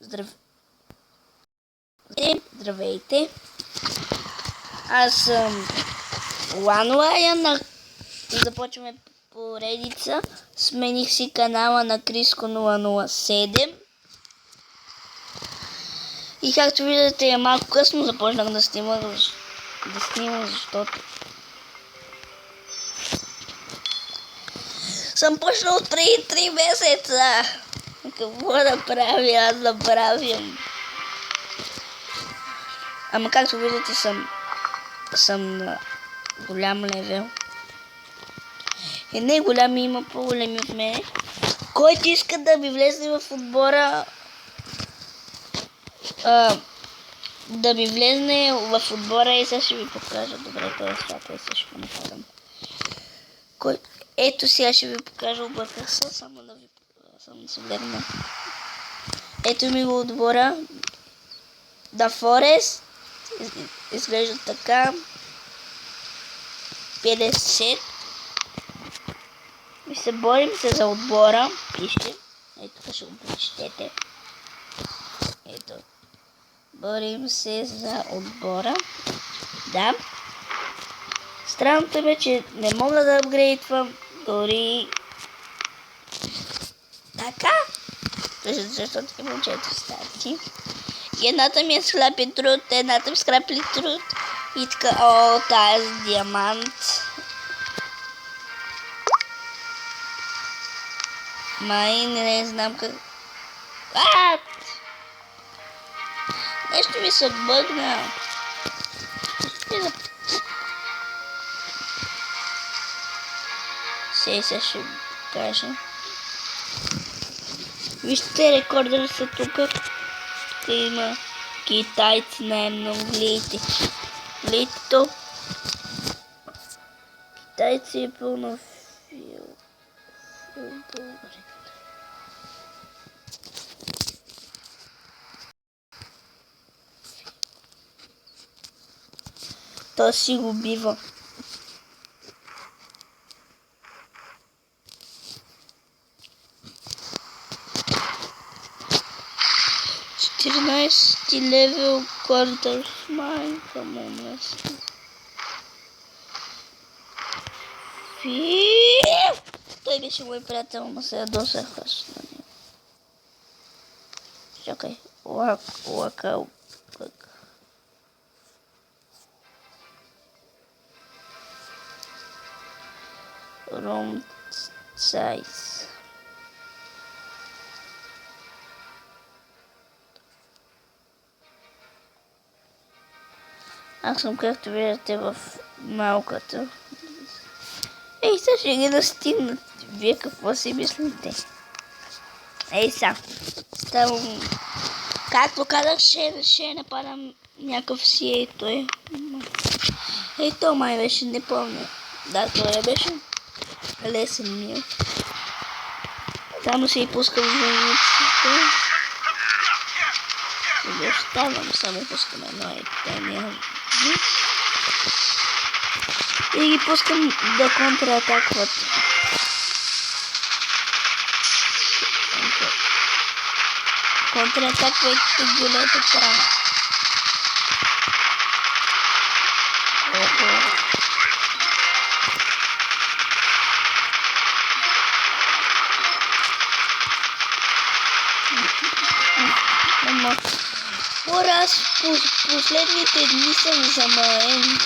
Здравейте! Аз съм One Започваме поредица. Смених си канала на Криско 007. И както виждате е малко късно започнах да снимам, защото съм почнал от преди 3 месеца. Какво да правя? Аз забравям. Ама както виждате съм на голям левел. И не голями, има по-големи от мен. Който иска да ми влезе в отбора, да ми влезне в отбора и сега ще ви покажа. Добре, това е свата и сега ще го нападам. Ето сега ще ви покажа, обърках се, само да се гледам. Ето ми го отбора. The Forest. Изглежда така. 50. И се борим се за отбора. Пише. Ето тук ще го прочетете. Ето. Борим се за отбора. Да. Странното е, че не мога да апгрейдвам дори така. Защото имам 4 стати. И едната ми е скрапи труд, едната ми скрапи труд. И така, о, тази диамант. Май не знам как. Нещо ми се бъгна. Сега ще кажа. Вижте, рекордър са тук. Тук има китайци най-много. Гледайте. Гледайте то. Китайци е пълно фил. То си го бива. Левел quarter mine, come Той беше мой приятел, но се ядосах аз на него. Чакай, лакал пък. Round size. Аз съм, както виждате, в малката. Ей, сега ще ги настигнат. Вие какво си мислите? Ей, сега. Ставам. Както казах, ще нападам някакъв си, ей той. Ей, то май беше, не помня. Да, той беше лесен ми. Само се и пускам войниците. И оставам, само пускам едно етения. И ги пускам да контратакват. Контратаквайте голета трана. Аз последните дни съм замаен.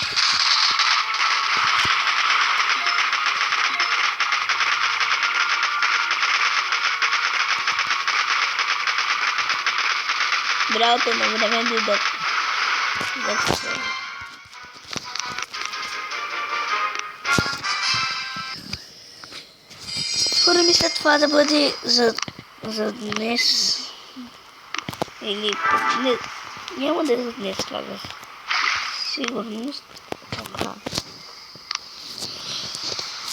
Браво, на време дойдат. Скоро мисля това да бъде за днес. Или не, няма да е за днес това за сигурност.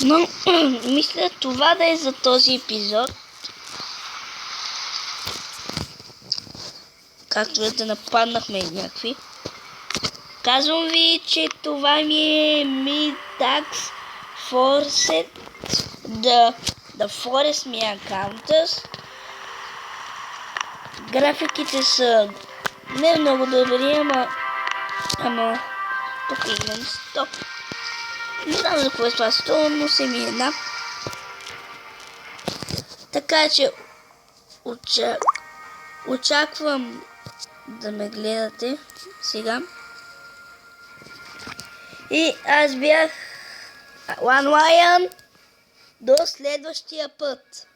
Но мисля това да е за този епизод. Както да нападнахме някакви. Казвам ви, че това ми е Midax Forest. The Forest ми е аккаунтът. Графиките са не много добри, ама тук имам 100. Не знам за какво е това 100, но се ми е една. Така че очаквам да ме гледате сега. И аз бях One Lion. До следващия път.